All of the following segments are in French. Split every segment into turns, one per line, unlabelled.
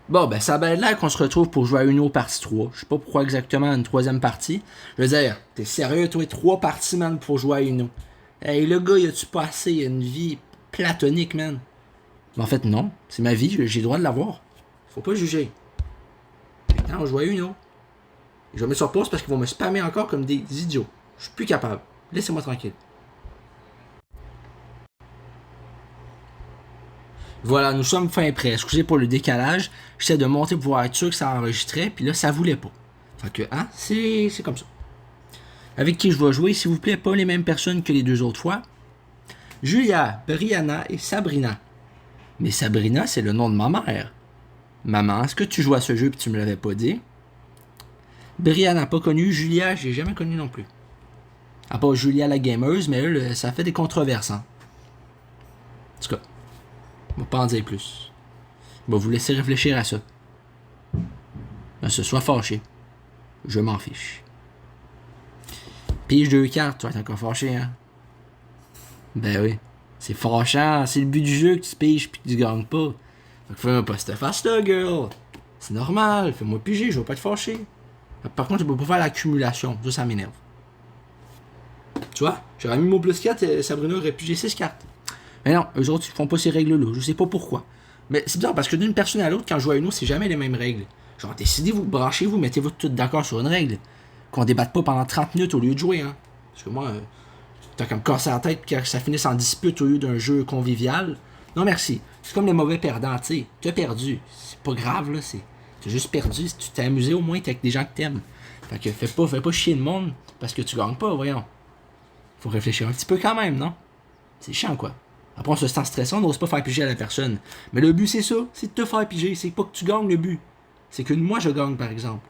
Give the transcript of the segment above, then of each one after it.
Bon, ben, ça a bien l'air qu'on se retrouve pour jouer à Uno partie 3. Je sais pas pourquoi exactement une troisième partie. Je veux dire, t'es sérieux, toi, 3 parties, man, pour jouer à Uno. Hey, le gars, il a-tu passé une vie platonique, man? Mais en fait, non. C'est ma vie, j'ai le droit de l'avoir. Faut pas juger. Maintenant, on joue à Uno. Je vais mettre sur pause parce qu'ils vont me spammer encore comme des idiots. Je suis plus capable. Laissez-moi tranquille. Voilà, nous sommes fin prêts. Excusez pour le décalage. J'essaie de monter pour pouvoir être sûr que ça enregistrait. Puis là, ça voulait pas. Fait que, hein, c'est comme ça. Avec qui je vais jouer, s'il vous plaît, pas les mêmes personnes que les deux autres fois. Julia, Brianna et Sabrina. Mais Sabrina, c'est le nom de ma mère. Maman, est-ce que tu joues à ce jeu et tu me l'avais pas dit? Brianna, pas connu. Julia, j'ai jamais connu non plus. À part Julia la gameuse, mais elle, ça fait des controverses, hein. En tout cas, on va pas en dire plus. Je vais vous laisser réfléchir à ça. Ne se soit fâché. Je m'en fiche. Pige 2 cartes, tu vas être encore fâché, hein? Ben oui. C'est fâchant, c'est le but du jeu que tu piges pis que tu gagnes pas. Fait que fais-moi pas cette face-là, girl. C'est normal, fais-moi piger, je vais pas être fâché. Par contre, je peux pas faire l'accumulation, ça m'énerve. Tu vois, j'aurais mis mon plus 4 et Sabrina aurait pigé 6 cartes. Mais non, eux autres, ils font pas ces règles-là, je sais pas pourquoi. Mais c'est bizarre parce que d'une personne à l'autre, quand je joue à Uno, c'est jamais les mêmes règles. Genre, décidez-vous, branchez-vous, mettez-vous tous d'accord sur une règle. Qu'on débatte pas pendant 30 minutes au lieu de jouer, hein. Parce que moi, t'as comme cassé la tête que ça finisse en dispute au lieu d'un jeu convivial. Non merci. C'est comme les mauvais perdants, tu sais. T'as perdu. C'est pas grave, là. T'as juste perdu. Si tu t'es amusé, au moins, t'es avec des gens que t'aimes. Fait que fais pas chier le monde parce que tu gagnes pas, voyons. Faut réfléchir un petit peu quand même, non? C'est chiant, quoi. Après, on se sent stressant, on n'ose pas faire piger à la personne. Mais le but, c'est ça. C'est de te faire piger. C'est pas que tu gagnes le but. C'est que moi, je gagne, par exemple.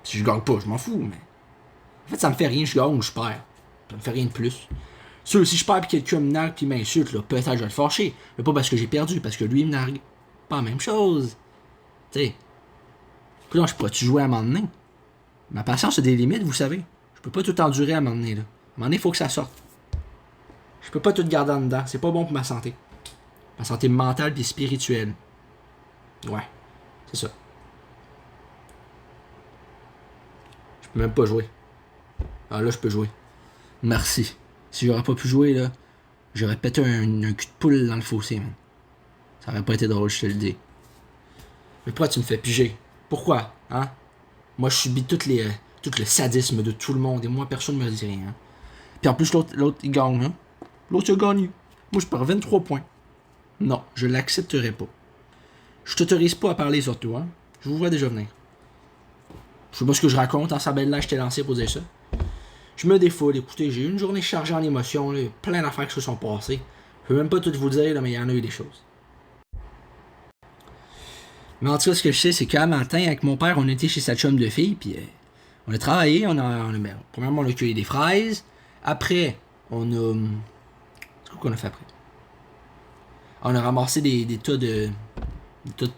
Si je gagne pas, je m'en fous, mais. En fait, ça me fait rien, je gagne ou je perds. Ça me fait rien de plus. Sûr, si je perds pis quelqu'un me nargue pis m'insulte, là, peut-être je vais le fâcher. Mais pas parce que j'ai perdu, parce que lui il me nargue. Pas la même chose. Tu sais. Puis je pourrais-tu jouer à un moment donné? Ma patience a des limites, vous savez. Je peux pas tout endurer à un moment donné, là. À un moment donné, il faut que ça sorte. Je peux pas tout garder en dedans. C'est pas bon pour ma santé. Ma santé mentale pis spirituelle. Ouais. C'est ça. Je peux même pas jouer. Ah là, je peux jouer. Merci. Si j'aurais pas pu jouer, là, j'aurais pété un cul de poule dans le fossé, man. Ça aurait pas été drôle, je te le dis. Mais pourquoi tu me fais piger? Pourquoi, hein? Moi, je subis tout le sadisme de tout le monde et moi, personne ne me dit rien. Hein? Puis en plus, l'autre, il gagne, hein? L'autre, il a gagné. Moi, je perds 23 points. Non, je l'accepterai pas. Je t'autorise pas à parler surtout, hein? Je vous vois déjà venir. Je sais pas ce que je raconte, en sa belle là, je t'ai lancé pour dire ça. Je me défoule, écoutez, j'ai eu une journée chargée en émotions, là, plein d'affaires qui se sont passées. Je peux même pas tout vous dire, là, mais il y en a eu des choses. Mais en tout cas, ce que je sais, c'est qu'un matin, avec mon père, on était chez sa chum de fille, puis on a travaillé, premièrement, on a cueilli des fraises. Après, c'est quoi qu'on a fait après? On a ramassé des tas de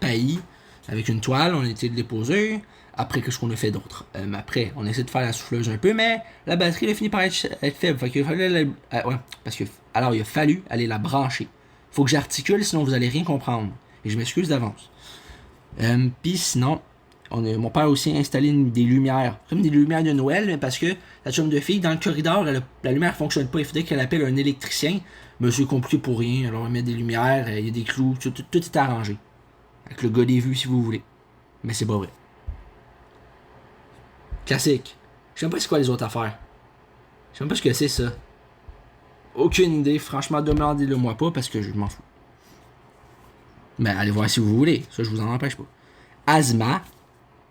paillis avec une toile, on a été le déposer. Après, qu'est-ce qu'on a fait d'autre? Après, on a essayé de faire la souffleuse un peu, mais la batterie a fini par être faible. Fait qu'il fallait ouais, parce que alors il a fallu aller la brancher. Faut que j'articule, sinon vous allez rien comprendre. Et je m'excuse d'avance. Puis sinon, mon père a aussi installé des lumières, comme des lumières de Noël, mais parce que la chum de fille, dans le corridor, la lumière fonctionne pas. Il faudrait qu'elle appelle un électricien. Monsieur compliqué pour rien, alors on met des lumières, il y a des clous, tout est arrangé. Avec le gars des vues, si vous voulez. Mais c'est pas vrai. Classique. Je sais même pas c'est quoi les autres affaires. Je sais même pas ce que c'est ça. Aucune idée. Franchement, demandez-le moi pas parce que je m'en fous. Mais allez voir si vous voulez. Ça, je vous en empêche pas. Azma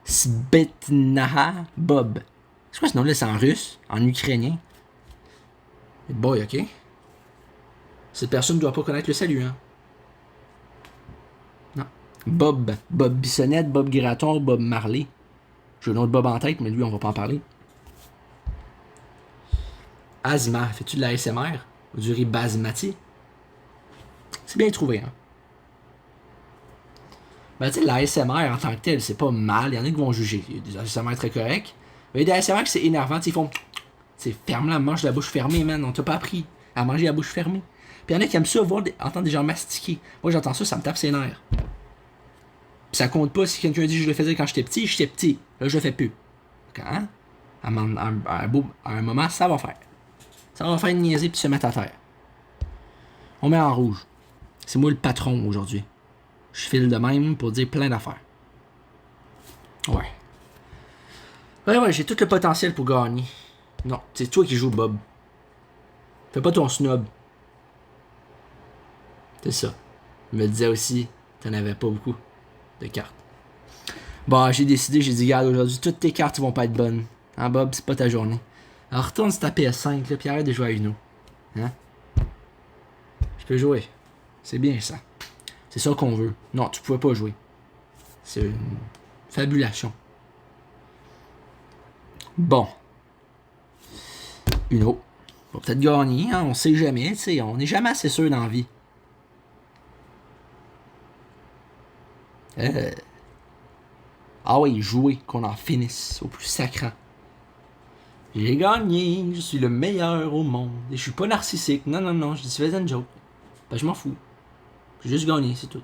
Sbetnaha Bob. C'est quoi ce nom-là? C'est en russe? En ukrainien? Boy, ok? Cette personne ne doit pas connaître le salut, hein? Non. Bob. Bob Bissonnette, Bob Graton, Bob Marley. J'ai un autre Bob en tête, mais lui, on va pas en parler. Asma, fais-tu de la SMR? Ou du riz basmati? C'est bien trouvé, hein? Ben, tu sais, la SMR en tant que telle, c'est pas mal. Il y en a qui vont juger. Il y a des ASMR très corrects. Mais il y a des ASMR qui c'est énervant. Ils font. C'est ferme la mange la bouche fermée, man. On t'a pas appris à manger la bouche fermée. Puis il y en a qui aiment ça, entendre des gens mastiquer. Moi, j'entends ça, ça me tape ses nerfs. Puis ça compte pas si quelqu'un dit que je le faisais quand j'étais petit. Là, je le fais plus. Quand? À un moment, ça va faire. Ça va faire une niaiser puis se mettre à terre. On met en rouge. C'est moi le patron aujourd'hui. Je file de même pour dire plein d'affaires. Ouais. Ouais, j'ai tout le potentiel pour gagner. Non, c'est toi qui joues, Bob. Fais pas ton snob. C'est ça. Il me disait aussi, t'en avais pas beaucoup de cartes. Bon, j'ai décidé, j'ai dit, regarde, aujourd'hui, toutes tes cartes vont pas être bonnes. Hein, Bob, c'est pas ta journée. Alors retourne sur ta PS5, là, puis arrête de jouer à Uno. Hein? Je peux jouer. C'est bien ça. C'est ça qu'on veut. Non, tu pouvais pas jouer. C'est une fabulation. Bon. Uno. On va peut-être gagner, hein? On sait jamais, tu sais. On n'est jamais assez sûr dans la vie. Ah oui, jouer, qu'on en finisse au plus sacrant. J'ai gagné, je suis le meilleur au monde. Et je suis pas narcissique. Non, je dis faisais une joke. Ben, je m'en fous. J'ai juste gagné, c'est tout.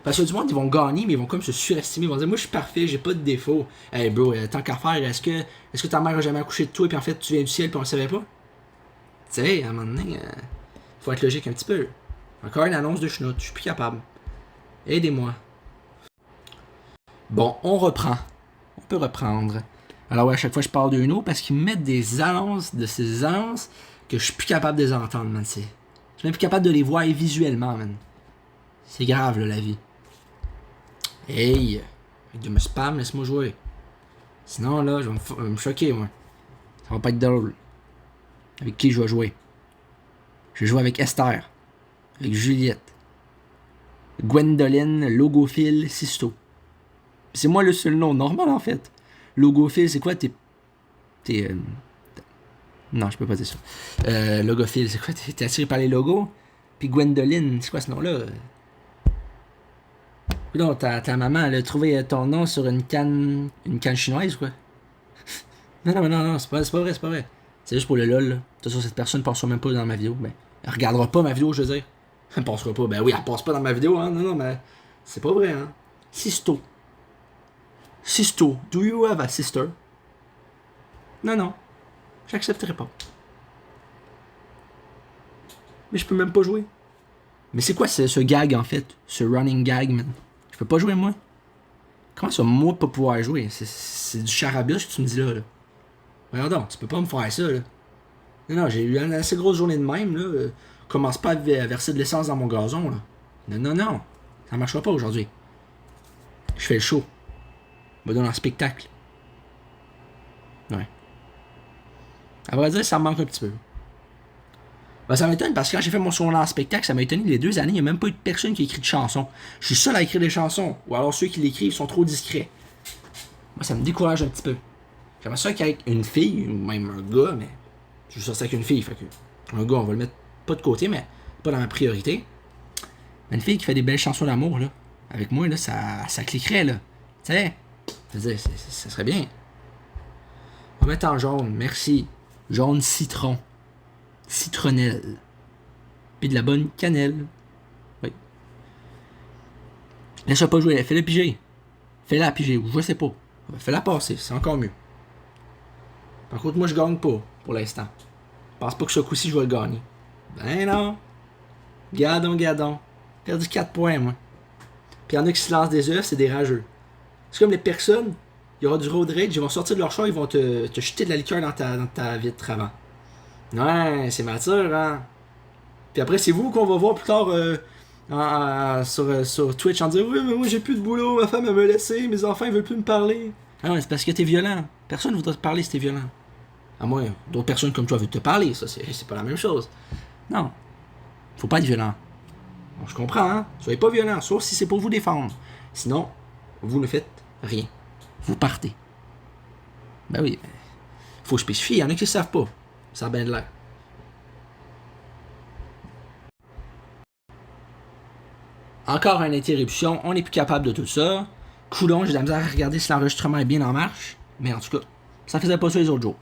Parce que du monde, ils vont gagner, mais ils vont comme se surestimer. Ils vont dire, moi, je suis parfait, j'ai pas de défaut. Hey, bro, tant qu'à faire, est-ce que ta mère a jamais accouché de toi, puis en fait, tu viens du ciel, puis on le savait pas? Tu sais, à un moment donné, faut être logique un petit peu. Encore une annonce de schnout, je suis plus capable. Aidez-moi. Bon, on reprend. On peut reprendre. Alors ouais, à chaque fois je parle de Uno parce qu'ils me mettent des annonces, de ces annonces que je suis plus capable de les entendre, man. Je suis même plus capable de les voir visuellement, man. C'est grave, là, la vie. Hey! Avec de me spam, laisse-moi jouer. Sinon, là, je vais me choquer, moi. Ça va pas être drôle. Avec qui je vais jouer? Je vais jouer avec Esther. Avec Juliette. Gwendoline, Logophile, Sisto. C'est moi le seul nom normal, en fait. Logophile, c'est quoi? T'es non, je peux pas dire ça. Logophile, c'est quoi? T'es attiré par les logos? Puis Gwendoline, c'est quoi ce nom-là? Non, ta maman, elle a trouvé ton nom sur une canne chinoise, quoi. Non, c'est pas vrai. C'est juste pour le lol, là. De toute façon, cette personne passera même pas dans ma vidéo. Ben, elle regardera pas ma vidéo, je veux dire. Elle passera pas. Ben oui, elle passe pas dans ma vidéo, hein. Non, mais c'est pas vrai, hein. Sisto, do you have a sister? Non, j'accepterai pas. Mais je peux même pas jouer. Mais c'est quoi ce gag, en fait? Ce running gag, man? Je peux pas jouer, moi? Comment ça, moi, pas pouvoir jouer? C'est du charabia, ce que tu me dis là. Voyons donc, tu peux pas me faire ça, là. Non, j'ai eu une assez grosse journée de même, là. Commence pas à verser de l'essence dans mon gazon, là. Non. Ça marchera pas aujourd'hui. Je fais le show. On va donner un spectacle. Ouais. À vrai dire, ça me manque un petit peu. Ben, ça m'étonne parce que quand j'ai fait mon secondaire en spectacle, ça m'a étonné les 2 années, il n'y a même pas eu de personne qui a écrit de chansons. Je suis seul à écrire des chansons. Ou alors ceux qui l'écrivent sont trop discrets. Moi, ça me décourage un petit peu. J'aimerais ça qu'avec une fille, ou même un gars, mais je veux ça avec une fille. Fait que un gars, on va le mettre pas de côté, mais pas dans ma priorité. Mais une fille qui fait des belles chansons d'amour, là, avec moi, là, ça cliquerait, là. Tu sais, ça serait bien. On va mettre en jaune, merci. Jaune citron. Citronnelle. Puis de la bonne cannelle. Oui. Laisse-la pas jouer, fais-la piger. Fais-la piger, ou je sais pas. Fais-la passer, c'est encore mieux. Par contre, moi je gagne pas, pour l'instant. Je pense pas que ce coup-ci je vais le gagner. Ben non. Gadon. Perdu 4 points, moi. Puis il y en a qui se lancent des œufs, c'est des rageux. C'est comme les personnes, il y aura du road rage, ils vont sortir de leur char, ils vont te jeter de la liqueur dans ta vitre avant. Ouais, c'est mature, hein. Puis après, c'est vous qu'on va voir plus tard sur Twitch en disant oui, mais moi j'ai plus de boulot, ma femme elle m'a laissé, mes enfants ils veulent plus me parler. Ah ouais, c'est parce que t'es violent. Personne ne voudra te parler si t'es violent. À moins, d'autres personnes comme toi veulent te parler, ça c'est pas la même chose. Non, faut pas être violent. Bon, je comprends, hein. Soyez pas violent, sauf si c'est pour vous défendre. Sinon, vous ne faites rien. Vous partez. Ben oui, faut spécifier, il y en a qui ne savent pas. Ça a bien de l'air. Encore une interruption, on n'est plus capable de tout ça. Coulon, j'ai de la misère à regarder si l'enregistrement est bien en marche. Mais en tout cas, ça faisait pas ça les autres jours.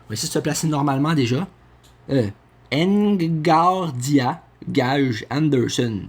On va essayer de se placer normalement déjà. Engardia Gage Anderson.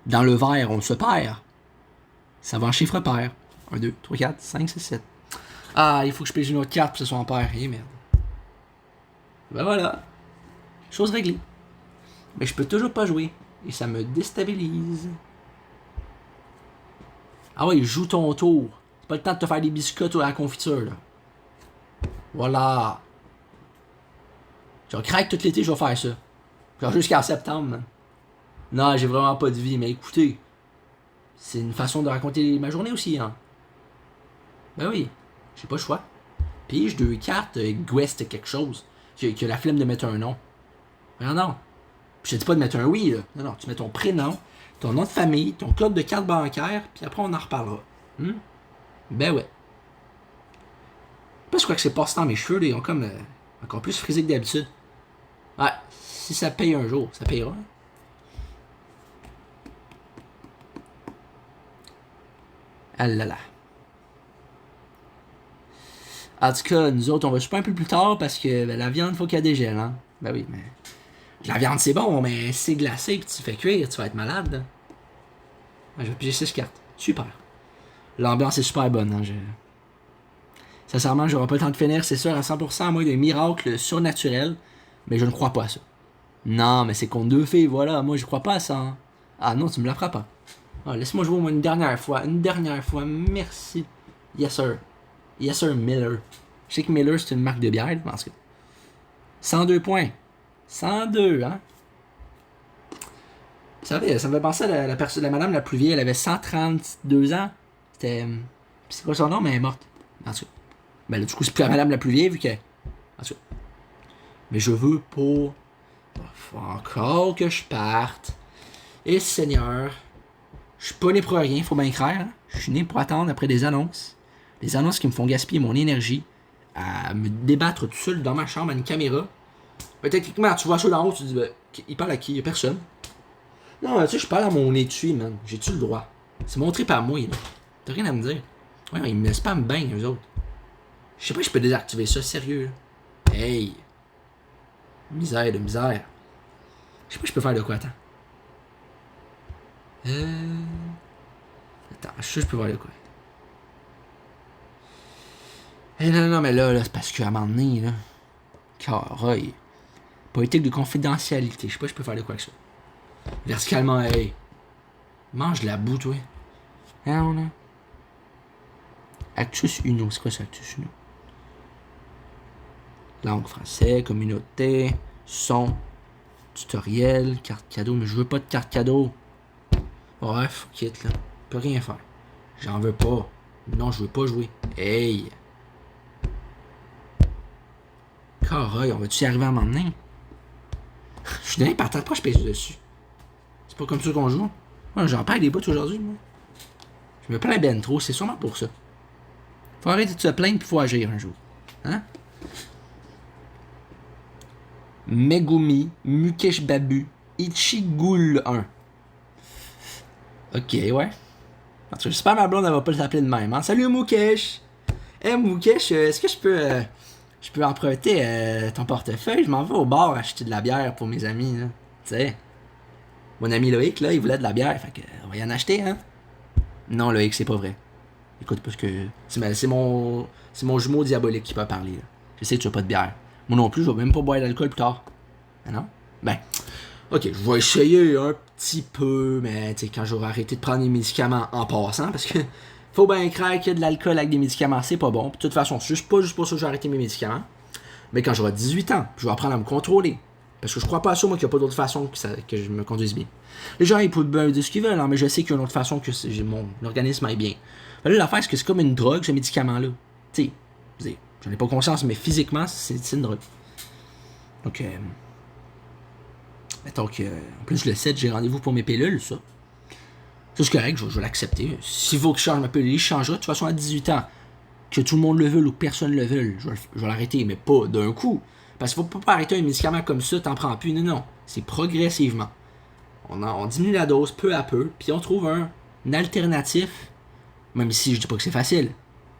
Dans le verre, on se perd. Ça va en chiffre pair. 1, 2, 3, 4, 5, 6, 7. Ah, il faut que je pige une autre carte pour que ce soit en paire. Eh merde. Ben voilà. Chose réglée. Mais je peux toujours pas jouer. Et ça me déstabilise. Ah ouais, joue ton tour. C'est pas le temps de te faire des biscottes ou à la confiture, là. Voilà. Genre, craque tout l'été, je vais faire ça. Genre, jusqu'en septembre, man. Non, j'ai vraiment pas de vie, mais écoutez. C'est une façon de raconter ma journée aussi, hein. Ben oui, j'ai pas le choix. Pige 2 cartes, Guest quelque chose. Qui a la flemme de mettre un nom. Ben non. Puis je te dis pas de mettre un oui, là. Non, non, tu mets ton prénom, ton nom de famille, ton code de carte bancaire, puis après on en reparlera. Ben ouais. Pas je crois que c'est passe-temps, mes cheveux, là, ils ont comme encore plus frisé que d'habitude. Ouais, si ça paye un jour, ça payera. Ah là là. En tout cas, nous autres, on va souper un peu plus tard parce que ben, la viande, faut qu'elle dégèle, hein. Ben oui, mais. La viande, c'est bon, mais c'est glacé que tu fais cuire, tu vas être malade. Ben, je vais piger 6 cartes. Super. L'ambiance est super bonne, hein. Sincèrement, j'aurai pas le temps de finir, c'est sûr, à 100%, à moins d'un miracle surnaturel. Mais je ne crois pas à ça. Non, mais c'est contre 2 filles, voilà. Moi, je crois pas à ça. Hein. Ah non, tu me la feras pas. Ah, laisse-moi jouer au moins une dernière fois. Une dernière fois, merci. Yes, sir. Yes, sir, Miller. Je sais que Miller, c'est une marque de bière, je pense que. 102 points. 102, hein? Vous savez, ça me fait penser à la madame la plus vieille, elle avait 132 ans. C'était. C'est quoi son nom, mais elle est morte. En tout cas. Ben là, du coup, c'est plus la madame la plus vieille, vu que. En tout cas. Mais je veux pas. Faut encore que je parte. Et Seigneur. Je suis pas né pour rien, faut bien croire. Hein? Je suis né pour attendre après des annonces. Des annonces qui me font gaspiller mon énergie. À me débattre tout seul dans ma chambre à une caméra. Ben, techniquement, tu vois ça d'en haut, tu dis, ben, il parle à qui? Il y a personne. Non, tu sais, je parle à mon étui, man. J'ai-tu le droit? C'est mon trip à moi, là. T'as rien à me dire. Ouais, ils me spamment bien, eux autres. Je sais pas si je peux désactiver ça, sérieux. Hey! Misère de misère. Je sais pas si je peux faire de quoi, attends. Attends, je sais que je peux faire de quoi. Non, mais là, c'est parce qu'à un moment donné, là. Caroy. Politique de confidentialité. Je sais pas si je peux faire de quoi avec ça. Verticalement, hey. Mange la boue, toi. Hein, là. Actus Uno. C'est quoi ça, Actus Uno? Langue français, communauté, son, tutoriel, carte cadeau. Mais je veux pas de carte cadeau. Bref, quitte, là. Je peux rien faire. J'en veux pas. Non, je veux pas jouer. Hey. Caroy, on va-tu y arriver à un moment donné? Je suis dingue, partant pas, je pèse dessus. C'est pas comme ça qu'on joue. Ouais, j'en perds des bouts aujourd'hui, moi. Je me plains ben trop, c'est sûrement pour ça. Faut arrêter de se plaindre puis faut agir un jour. Hein? Megumi, Mukesh Babu, Ichigul 1. Ok, ouais. En tout cas, j'espère que ma blonde, elle va pas s'appeler de même. Hein? Salut Mukesh! Hey Mukesh, est-ce que je peux emprunter ton portefeuille? Je m'en vais au bar acheter de la bière pour mes amis, là. Tu sais. Mon ami Loïc, là, il voulait de la bière, fait que on va y en acheter, hein? Non, Loïc, c'est pas vrai. Écoute, parce que c'est mon jumeau diabolique qui peut parler, là. Je sais que tu as pas de bière. Moi non plus, je vais même pas boire d'alcool plus tard. Ah non? Ben, ok, je vais essayer un petit peu, mais tu sais, quand j'aurai arrêté de prendre des médicaments en passant, parce que faut bien croire que de l'alcool avec des médicaments, c'est pas bon. Puis de toute façon, c'est pas juste pour ça que j'ai arrêté mes médicaments. Mais quand j'aurai 18 ans, je vais apprendre à me contrôler. Parce que je crois pas à ça, moi, qu'il n'y a pas d'autre façon que je me conduise bien. Les gens, ils peuvent bien dire ce qu'ils veulent, hein, mais je sais qu'il y a une autre façon que mon organisme aille bien. Là, l'affaire, c'est que c'est comme une drogue, ce médicament-là. Tu sais, j'en ai pas conscience, mais physiquement, c'est une drogue. Donc, mettons que, en plus, le 7, j'ai rendez-vous pour mes pilules, ça. Ça, c'est correct, je vais l'accepter. S'il faut que je change ma pilule, je changerai. De toute façon, à 18 ans, que tout le monde le veut ou que personne le veut, je vais l'arrêter, mais pas d'un coup. Parce qu'il faut pas arrêter un médicament comme ça, t'en prends plus. Non, non. C'est progressivement. On diminue la dose peu à peu, puis on trouve un alternatif. Même si je dis pas que c'est facile.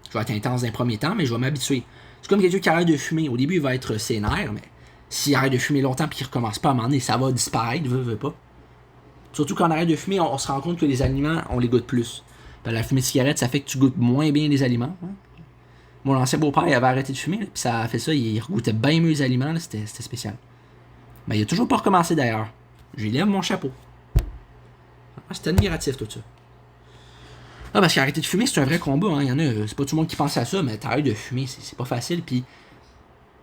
Je vais être intense dans les premiers temps, mais je vais m'habituer. C'est comme quelqu'un qui arrête de fumer. Au début, il va être sénère, mais s'il arrête de fumer longtemps puis qu'il recommence pas à un moment donné, ça va disparaître, veut pas. Surtout quand on arrête de fumer, on se rend compte que les aliments, on les goûte plus. Ben, la fumée de cigarette, ça fait que tu goûtes moins bien les aliments. Hein. Mon ancien beau-père, il avait arrêté de fumer, puis ça a fait ça, il goûtait bien mieux les aliments, c'était spécial. Ben, il a toujours pas recommencé d'ailleurs. Je lui lève mon chapeau. Ah, c'est admiratif tout ça. Ah, parce qu'arrêter de fumer, c'est un vrai combat. Hein. Il y en a, c'est pas tout le monde qui pense à ça, mais t'arrêtes de fumer, c'est pas facile. Puis,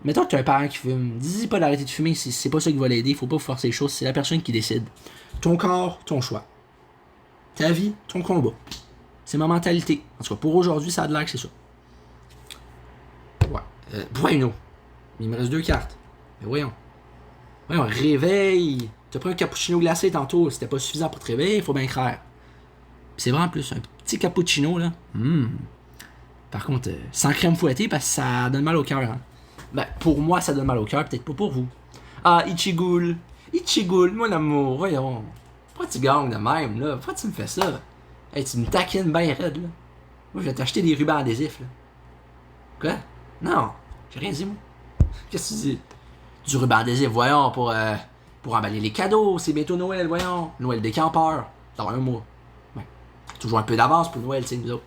mettons que t'as un parent qui fume, dis-y pas d'arrêter de fumer, c'est pas ça qui va l'aider. Faut pas forcer les choses, c'est la personne qui décide. Ton corps, ton choix. Ta vie, ton combat. C'est ma mentalité. En tout cas, pour aujourd'hui, ça a de l'air que c'est ça. Ouais. Bueno. Il me reste 2 cartes. Mais voyons. Voyons, réveille. T'as pris un cappuccino glacé tantôt, c'était pas suffisant pour te réveiller, il faut bien craindre. C'est vrai en plus, un petit cappuccino là. Par contre, sans crème fouettée parce que ça donne mal au cœur. Hein. Ben, pour moi, ça donne mal au cœur, peut-être pas pour vous. Ah, Ichigoul. Ichigoul, mon amour, voyons. Pourquoi tu gagnes de même là? Pourquoi tu me fais ça? Hey, tu me taquines bien raide là. Moi, je vais t'acheter des rubans adhésifs là. Quoi? Non, j'ai rien dit moi. Qu'est-ce que tu dis? Du ruban adhésif, voyons, pour emballer les cadeaux. C'est bientôt Noël, voyons. Noël des campeurs. Dans un mois. Ouais. Toujours un peu d'avance pour Noël, tu sais, nous autres.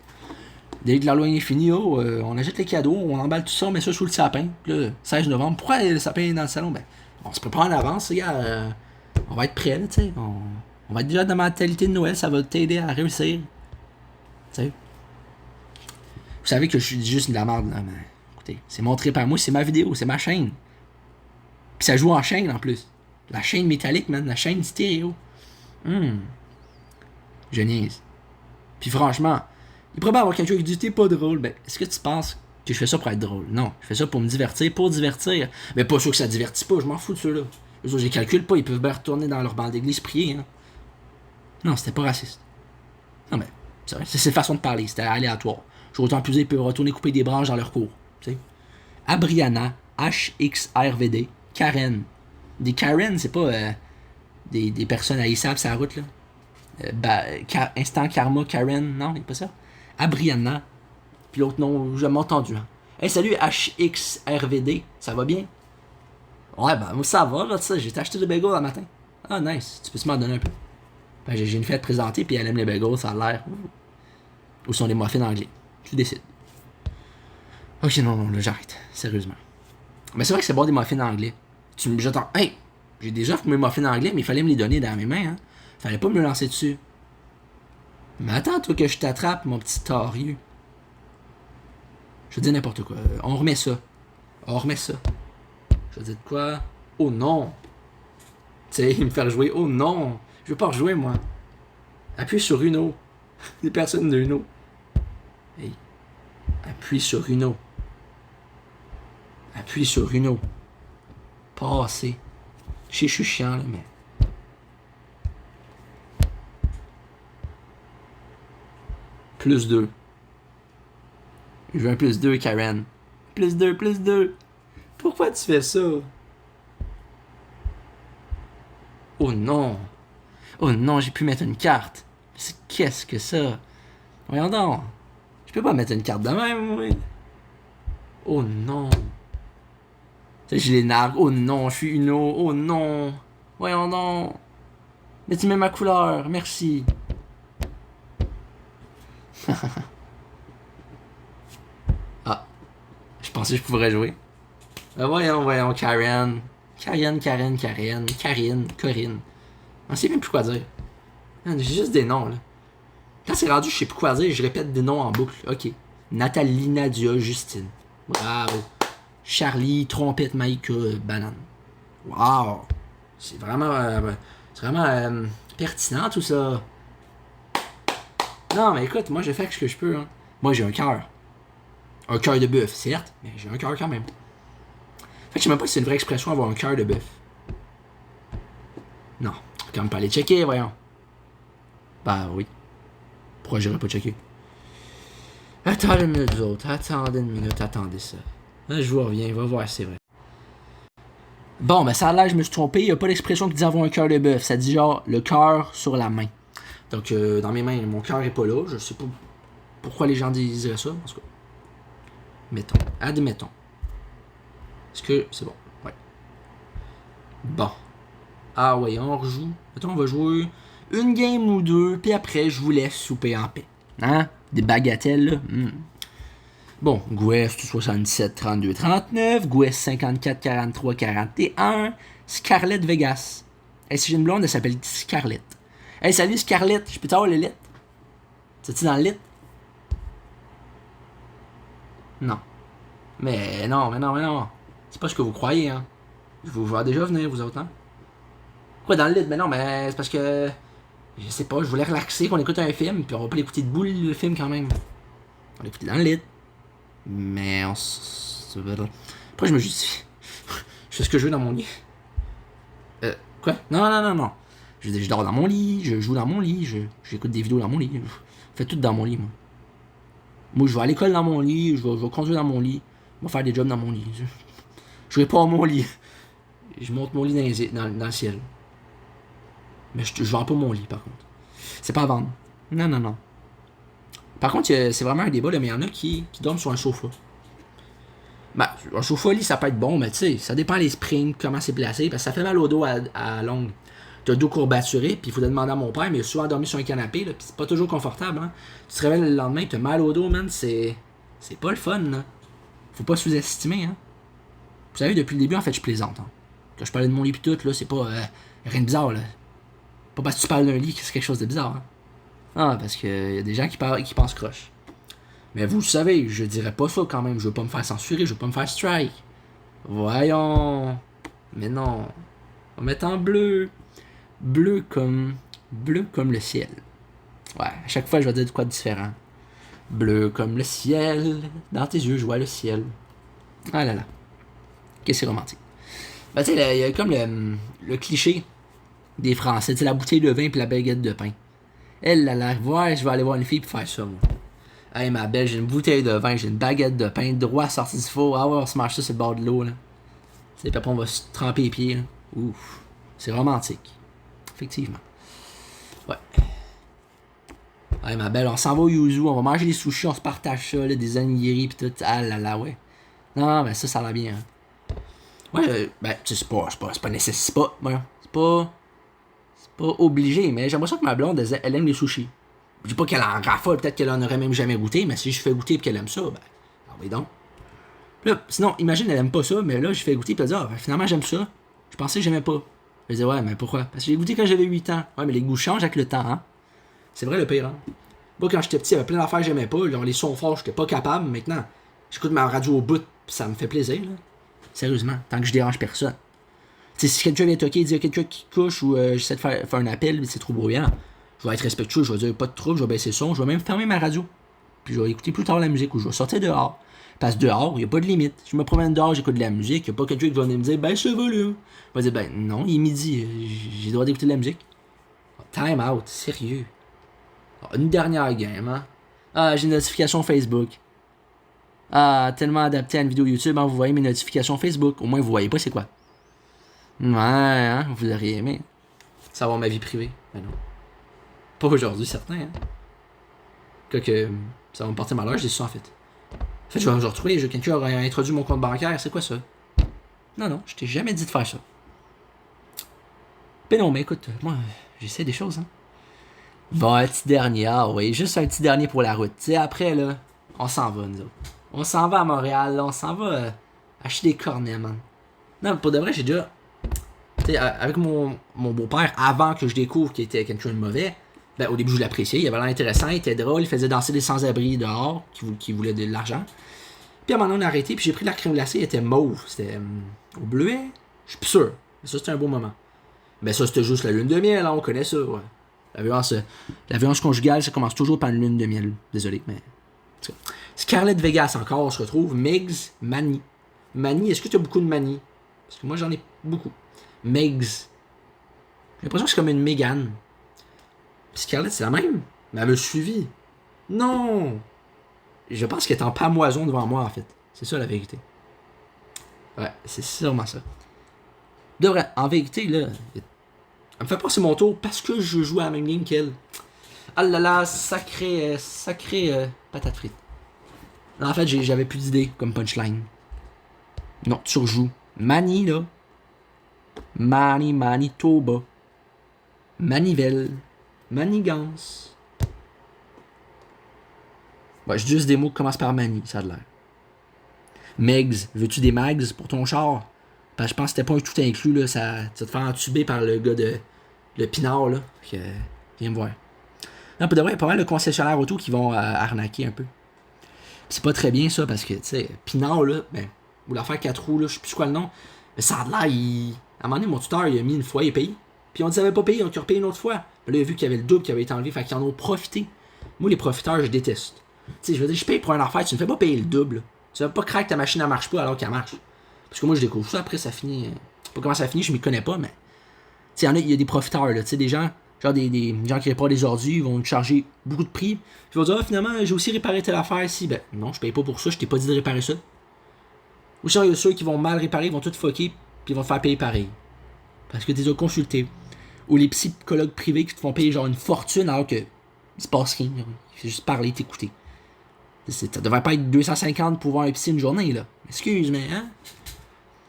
Dès que l'Halloween est fini, on achète les cadeaux, on emballe tout ça, on met ça sous le sapin. Puis là, 16 novembre, pourquoi le sapin est dans le salon? Ben, on se prépare en avance, les gars. On va être prêts, tu sais. On va être déjà dans la mentalité de Noël, ça va t'aider à réussir. Tu sais. Vous savez que je suis juste de la merde, là, mais écoutez, c'est montré par moi, c'est ma vidéo, c'est ma chaîne. Puis ça joue en chaîne en plus. La chaîne métallique, man, la chaîne stéréo. Je niaise. Puis franchement, il pourrait y avoir quelqu'un qui dit t'es pas drôle. Ben, est-ce que tu penses que je fais ça pour être drôle? Non, je fais ça pour me divertir, pour divertir. Mais pas sûr que ça divertit pas, je m'en fous de ceux-là. Eux autres, je les calcule pas, ils peuvent bien retourner dans leur banc d'église prier. Hein. Non, c'était pas raciste. Non, mais c'est vrai, c'est façon de parler, c'était aléatoire. Je autant plus ils peuvent retourner couper des branches dans leur cours. Tu sais. Abriana, HXRVD, Karen. Des Karen, c'est pas des personnes haïssables sur la route, là. Instant Karma, Karen, non, c'est pas ça. Abriana, puis l'autre nom, j'ai jamais entendu. Hein. Hey, salut HXRVD, ça va bien? Ouais, ben, moi ça va, là, tu sais, j'ai acheté des bagels le matin. Ah, nice, tu peux m'en donner un peu? Ben, j'ai une fille à te présenter, puis elle aime les bagels, ça a l'air. Ou sont des muffins anglais? Tu décides. Ok, non, là, j'arrête, sérieusement. Mais c'est vrai que c'est bon des muffins anglais. J'attends. Hey, j'ai déjà fait mes muffins anglais, mais il fallait me les donner dans mes mains, hein. Fallait pas me le lancer dessus. Mais attends, toi, que je t'attrape, mon petit torieux. Je dis n'importe quoi. On remet ça. On remet ça. Je dis de quoi? Oh non! Tu sais, il me fait jouer. Oh non! Je veux pas rejouer, moi. Appuie sur Uno. Les personnes de Uno. Hey. Appuie sur Uno. Appuie sur Uno. Passer. Je suis chiant, là, mais. Plus 2. Je veux un plus 2, Karen. Plus 2, plus 2. Pourquoi tu fais ça? Oh non. Oh non, j'ai pu mettre une carte. Qu'est-ce que ça? Voyons donc. Je peux pas mettre une carte de même, oui. Oh non. Tu sais, je les nargue. Oh non, je suis Uno. Oh non. Voyons donc. Mais tu mets ma couleur. Merci. Ah. Je pensais que je pourrais jouer. Voyons, Karen. Karine, Corinne. On sait même plus quoi dire. J'ai juste des noms, là. Quand c'est rendu, je sais plus quoi dire, je répète des noms en boucle. Ok. Nathalie, Nadia, Justine. Bravo. Charlie, Trompette, Maïka, Banane. Wow. C'est vraiment pertinent tout ça. Non, mais écoute, moi je fais ce que je peux. Hein. Moi j'ai un cœur. Un cœur de bœuf, certes, mais j'ai un cœur quand même. Fait que je sais même pas si c'est une vraie expression avoir un cœur de bœuf. Non. Faut quand même pas aller checker, voyons. Bah oui. Pourquoi j'irais pas checker? Attendez une minute, vous autres. Attendez ça. Là, je vous reviens, va voir, c'est vrai. Bon, ben ça a l'air, je me suis trompé. Il n'y a pas d'expression qui dit avoir un cœur de bœuf. Ça dit genre le cœur sur la main. Donc, dans mes mains, mon cœur est pas là. Je sais pas pourquoi les gens diseraient ça. En tout cas, mettons. Admettons. Est-ce que c'est bon? Ouais. Bon. Ah ouais, on rejoue. Mettons, on va jouer une game ou deux, puis après, je vous laisse souper en paix. Hein? Des bagatelles, là. Bon, Gwest 77 32 39, Gwest 54 43 41, Scarlett Vegas. Hey, si j'ai une blonde, elle s'appelle Scarlett. Hey, salut Scarlett, je peux t'avoir le lit? C'est-tu dans le lit? Non. Mais non. C'est pas ce que vous croyez, hein. Je vous vois déjà venir, vous autres, hein. Quoi, dans le lit? Mais non, mais c'est parce que... Je sais pas, je voulais relaxer, qu'on écoute un film, puis on va pas l'écouter debout, le film, quand même. On l'écoutait dans le lit. Mais on s... Après, je me justifie. Je fais ce que je veux dans mon lit. Quoi? Non. Je dors dans mon lit, je joue dans mon lit, j'écoute des vidéos dans mon lit. Je fais tout dans mon lit, moi. Moi, je vais à l'école dans mon lit, je vais conduire dans mon lit, je vais faire des jobs dans mon lit. Je vais pas à mon lit. Je monte mon lit dans le ciel. Mais je vends pas mon lit, par contre. C'est pas à vendre. Non. Par contre, c'est vraiment un débat, là, mais il y en a qui dorment sur un sofa. Ben, un sofa-lit, ça peut être bon, mais tu sais, ça dépend des springs, comment c'est placé, parce que ça fait mal au dos à longue. T'as le dos courbaturé, puis il faudrait demander à mon père, mais il a souvent dormi sur un canapé, là, puis c'est pas toujours confortable, hein. Tu te réveilles le lendemain, t'as mal au dos, man, c'est pas le fun, là. Faut pas sous-estimer, hein. Vous savez, depuis le début, en fait, je plaisante, hein. Quand je parlais de mon lit pis tout, là, c'est pas rien de bizarre, là. Pas parce que tu parles d'un lit que c'est quelque chose de bizarre, hein. Ah, parce que y a des gens qui pensent croche. Mais vous le savez, je dirais pas ça quand même. Je veux pas me faire censurer, je veux pas me faire strike. Voyons. Mais non. On va mettre en bleu. Bleu comme le ciel. Ouais, à chaque fois je vais dire de quoi de différent. Bleu comme le ciel. Dans tes yeux, je vois le ciel. Ah là là. Qu'est-ce que c'est romantique. Ben tu sais, il y a comme le cliché des Français. Tu sais, la bouteille de vin puis la baguette de pain. Elle là, ouais, je vais aller voir une fille pour faire ça, moi. Hey, ma belle, j'ai une bouteille de vin, j'ai une baguette de pain, droit sorti du four. Ah ouais, on se mange ça sur le bord de l'eau, là. C'est puis après, on va se tremper les pieds, là. Ouf. C'est romantique. Effectivement. Ouais. Hey, ma belle, on s'en va au yuzu, on va manger des sushis, on se partage ça, là, des onigiri pis tout. Ah là là, ouais. Non, mais ça a l'air bien, hein. Ouais, ben, tu sais, c'est pas nécessaire, c'est pas obligé, mais j'aimerais ça que ma blonde, elle aime les sushis. Je dis pas qu'elle en raffole, peut-être qu'elle en aurait même jamais goûté, mais si je fais goûter et qu'elle aime ça, ben, ah oui donc. Là, sinon, imagine, elle aime pas ça, mais là, je fais goûter et elle dit, ah, ben, finalement, j'aime ça. Je pensais que j'aimais pas. Je dis, ouais, mais pourquoi? Parce que j'ai goûté quand j'avais 8 ans. Ouais, mais les goûts changent avec le temps, hein. C'est vrai le pire, hein. Moi, quand j'étais petit, il y avait plein d'affaires que j'aimais pas. Genre, les sons forts, j'étais pas capable. Maintenant, j'écoute ma radio au bout, pis ça me fait plaisir, là. Sérieusement, tant que je dérange personne. Tu sais, si quelqu'un vient toquer, dire quelqu'un qui couche ou j'essaie de faire un appel, c'est trop bruyant. Je vais être respectueux, je vais dire pas de trouble, je vais baisser le son, je vais même fermer ma radio. Puis je vais écouter plus tard la musique ou je vais sortir dehors. Parce que dehors, il n'y a pas de limite. Je me promène dehors, j'écoute de la musique, il n'y a pas quelqu'un qui va venir me dire baisse le volume. Je vais dire ben non, il est midi, j'ai le droit d'écouter de la musique. Time out, sérieux. Une dernière game, hein. Ah, j'ai une notification Facebook. Ah, tellement adapté à une vidéo YouTube, hein, vous voyez mes notifications Facebook. Au moins vous voyez pas c'est quoi. Ouais, hein, vous auriez aimé. Savoir ma vie privée. Mais non. Pas aujourd'hui, certain, hein. Que ça va me porter malheur, je dis ça en fait. En fait, je vais retrouver, quelqu'un aurait introduit mon compte bancaire, c'est quoi ça? Non, je t'ai jamais dit de faire ça. Mais non, mais écoute, moi, j'essaie des choses, hein. Bon, un petit dernier, ah oui, juste un petit dernier pour la route. Tu sais, après, là, on s'en va, nous autres. On s'en va à Montréal, là, on s'en va acheter des cornets, man. Non, pour de vrai, j'ai déjà... Tu sais, avec mon beau-père, avant que je découvre qu'il était quelqu'un de mauvais, ben, au début, je l'appréciais, il avait l'air intéressant, il était drôle, il faisait danser des sans-abri dehors, qui voulaient de l'argent. Puis à un moment donné, on a arrêté, puis j'ai pris de la crème glacée, elle était mauve, c'était au bleuet, je suis plus sûr. Mais ça, c'était un beau moment. Mais ça, c'était juste la lune de miel, hein, on connaît ça, ouais. La violence conjugale, ça commence toujours par une lune de miel. Désolé, mais... Scarlett Vegas encore, on se retrouve. Megs, Manny. Manny, est-ce que tu as beaucoup de Manny? Parce que moi, j'en ai beaucoup. Megs. J'ai l'impression que c'est comme une Megan. Scarlett, c'est la même. Mais elle me suivi. Non! Je pense qu'elle est en pamoison devant moi, en fait. C'est ça, la vérité. Ouais, c'est sûrement ça. De vrai, en vérité, là... Elle me fait passer mon tour parce que je joue à la même game qu'elle. Ah là là, sacré patate frite. Non, en fait, j'avais plus d'idées comme punchline. Non, tu rejoues. Manny, là. Manitoba. Manivelle. Manigance. Ouais, je dis juste des mots qui commencent par mani, ça a l'air. Megs, veux-tu des mags pour ton char? Parce que je pense que c'était pas un tout inclus, là. Ça, tu vas te faire entuber par le gars de le Pinard, là. Fait que, viens me voir. Non, pour de vrai, il y a pas mal de concessionnaires auto qui vont arnaquer un peu. Pis c'est pas très bien ça, parce que, tu sais, Pinard, là, ben, ou l'affaire 4 roues, là, je sais plus quoi le nom. Mais ça a l'air, à un moment donné, mon tuteur, il a mis une fois, il a payé. Puis on dit, il avait pas payé, donc il a repayé une autre fois. Mais là, il a vu qu'il y avait le double qui avait été enlevé, fait qu'ils en ont profité. Moi, les profiteurs, je déteste. Tu sais, je veux dire, je paye pour une affaire, tu ne fais pas payer le double. Tu vas pas craquer que ta machine, elle marche pas alors qu'elle marche. Parce que moi, je découvre ça, après, ça finit. Je sais pas comment ça finit, je m'y connais pas, mais. Tu sais, il y a des profiteurs, là. Tu sais, des gens, genre des gens qui réparent des ordures, ils vont te charger beaucoup de prix. Puis ils vont dire, ah, finalement, j'ai aussi réparé telle affaire ici. Ben, non, je paye pas pour ça, je t'ai pas dit de réparer ça. Ou sinon, il y a ceux qui vont mal réparer, ils vont tout fucker, puis ils vont te faire payer pareil. Parce que tu les as consultés. Ou les psychologues privés qui te font payer genre une fortune alors que il se passe rien. Il fait juste parler, t'écouter. Ça devrait pas être 250 pour voir un psy une journée, là. Excuse, mais hein?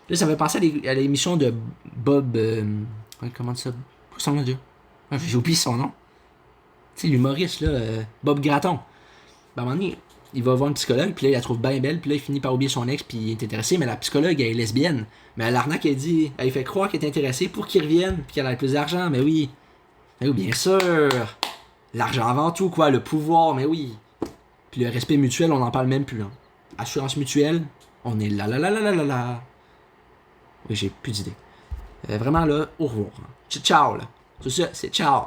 Là, ça me fait penser à l'émission de Bob. Comment ça? Quoi son nom, Dieu? J'ai oublié son nom. Tu sais, l'humoriste, là, Bob Gratton. Ben, à un moment donné, il va voir une psychologue, puis là, il la trouve bien belle, puis là, il finit par oublier son ex, puis il est intéressé, mais la psychologue, elle est lesbienne. Mais l'arnaque, elle dit, elle fait croire qu'elle est intéressée pour qu'il revienne, puis qu'elle a plus d'argent, mais oui. Mais oui, bien sûr. L'argent avant tout, quoi, le pouvoir, mais oui. Puis le respect mutuel, on n'en parle même plus, hein. Assurance mutuelle, on est là, là, là, là, là, là, là. Oui, j'ai plus d'idées. Vraiment, là, au revoir. Ciao, là. Tout ça, c'est ciao.